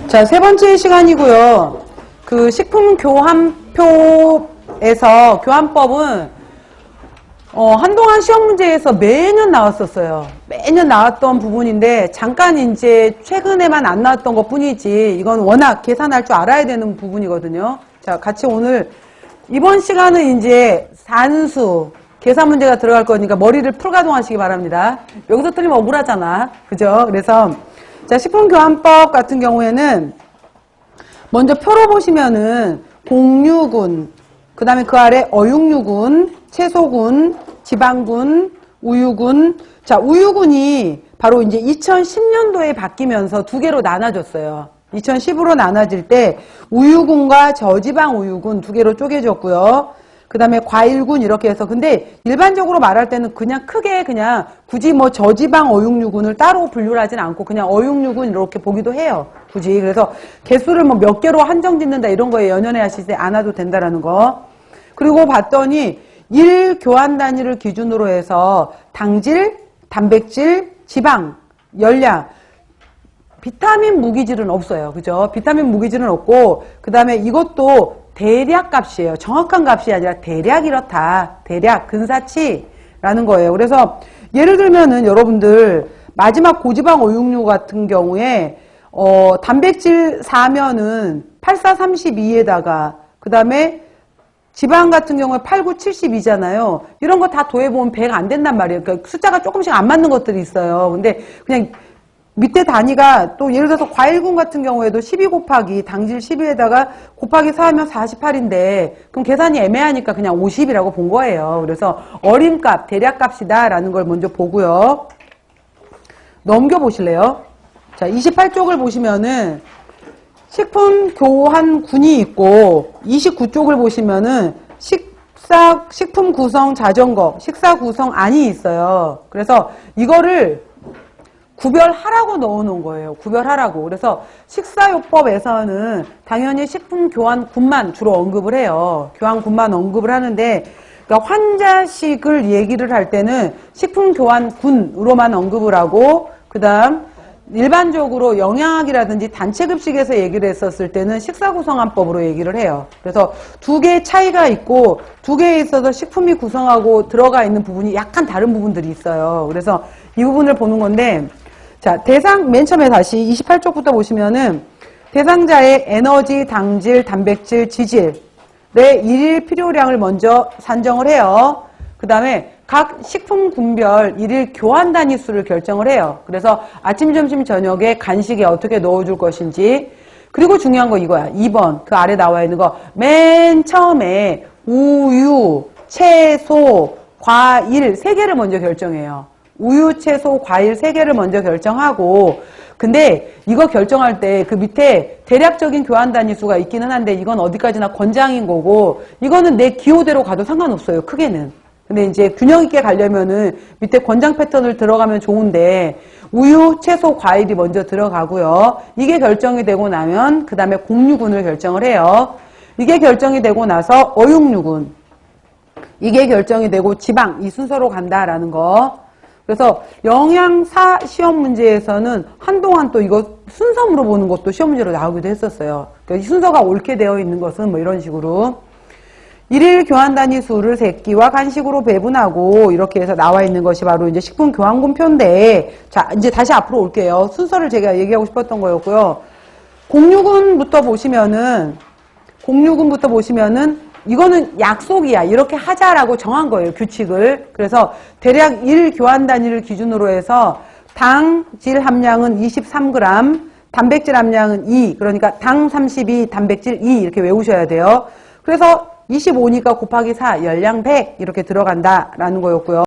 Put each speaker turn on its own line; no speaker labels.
자, 세 번째 시간이고요. 그 식품교환표에서 교환법은 한동안 시험 문제에서 매년 나왔었어요. 매년 나왔던 부분인데 잠깐 이제 최근에만 안 나왔던 것 뿐이지 이건 워낙 계산할 줄 알아야 되는 부분이거든요. 자, 같이 오늘 이번 시간은 이제 산수 계산 문제가 들어갈 거니까 머리를 풀가동하시기 바랍니다. 여기서 틀리면 억울하잖아. 그죠? 그래서 자, 식품교환법 같은 경우에는 먼저 표로 보시면은 공유군, 그 다음에 그 아래 어육류군, 채소군, 지방군, 우유군. 자, 우유군이 바로 이제 2010년도에 바뀌면서 두 개로 나눠졌어요. 2010으로 나눠질 때 우유군과 저지방 우유군 두 개로 쪼개졌고요. 그 다음에 과일군 이렇게 해서 근데 일반적으로 말할 때는 그냥 크게 그냥 굳이 뭐 저지방 어육류군을 따로 분류를 하진 않고 그냥 어육류군 이렇게 보기도 해요. 굳이. 그래서 개수를 뭐 몇 개로 한정 짓는다 이런 거에 연연해 하시지 않아도 된다라는 거. 그리고 봤더니 일 교환 단위를 기준으로 해서 당질, 단백질, 지방, 열량, 비타민 무기질은 없어요. 그죠? 비타민 무기질은 없고 그 다음에 이것도 대략 값이에요. 정확한 값이 아니라 대략 이렇다. 대략 근사치라는 거예요. 그래서 예를 들면은 여러분들 마지막 고지방 어육류 같은 경우에 단백질 4면은 8432에다가 그 다음에 지방 같은 경우에 8972잖아요. 이런 거 다 더해보면 100 안 된단 말이에요. 그러니까 숫자가 조금씩 안 맞는 것들이 있어요. 근데 그냥 밑에 단위가 또 예를 들어서 과일군 같은 경우에도 12 곱하기 당질 12에다가 곱하기 4하면 48인데 그럼 계산이 애매하니까 그냥 50이라고 본 거예요. 그래서 어림값, 대략값이다 라는 걸 먼저 보고요. 넘겨보실래요? 자, 28쪽을 보시면은 식품교환군이 있고 29쪽을 보시면은 식품 구성 자전거, 식사 구성안이 있어요. 그래서 이거를 구별하라고 넣어놓은 거예요. 구별하라고. 그래서 식사요법에서는 당연히 식품교환군만 주로 언급을 해요. 교환군만 언급을 하는데 그러니까 환자식을 얘기를 할 때는 식품교환군으로만 언급을 하고 그 다음 일반적으로 영양학이라든지 단체급식에서 얘기를 했었을 때는 식사구성안법으로 얘기를 해요. 그래서 두 개의 차이가 있고 두 개에 있어서 식품이 구성하고 들어가 있는 부분이 약간 다른 부분들이 있어요. 그래서 이 부분을 보는 건데 자, 대상, 맨 처음에 다시 28쪽부터 보시면은 대상자의 에너지, 당질, 단백질, 지질의 일일 필요량을 먼저 산정을 해요. 그 다음에 각 식품군별 일일 교환 단위 수를 결정을 해요. 그래서 아침, 점심, 저녁에 간식에 어떻게 넣어줄 것인지. 그리고 중요한 거 이거야. 2번 그 아래 나와 있는 거 맨 처음에 우유, 채소, 과일 3개를 먼저 결정해요. 우유, 채소, 과일 3개를 먼저 결정하고 근데 이거 결정할 때 그 밑에 대략적인 교환 단위수가 있기는 한데 이건 어디까지나 권장인 거고 이거는 내 기호대로 가도 상관없어요. 크게는. 근데 이제 균형 있게 가려면은 밑에 권장 패턴을 들어가면 좋은데 우유, 채소, 과일이 먼저 들어가고요. 이게 결정이 되고 나면 그 다음에 공유군을 결정을 해요. 이게 결정이 되고 나서 어육류군. 이게 결정이 되고 지방 이 순서로 간다라는 거. 그래서 영양사 시험 문제에서는 한동안 또 이거 순서 물어보는 것도 시험 문제로 나오기도 했었어요. 그러니까 이 순서가 옳게 되어 있는 것은 뭐 이런 식으로 일일 교환 단위 수를 새끼와 간식으로 배분하고 이렇게 해서 나와 있는 것이 바로 이제 식품 교환군표인데 자, 이제 다시 앞으로 올게요. 순서를 제가 얘기하고 싶었던 거였고요. 공유군부터 보시면은 이거는 약속이야. 이렇게 하자라고 정한 거예요. 규칙을. 그래서 대략 일 교환 단위를 기준으로 해서 당질 함량은 23g, 단백질 함량은 2. 그러니까 당 32, 단백질 2 이렇게 외우셔야 돼요. 그래서 25니까 곱하기 4, 열량 100 이렇게 들어간다라는 거였고요.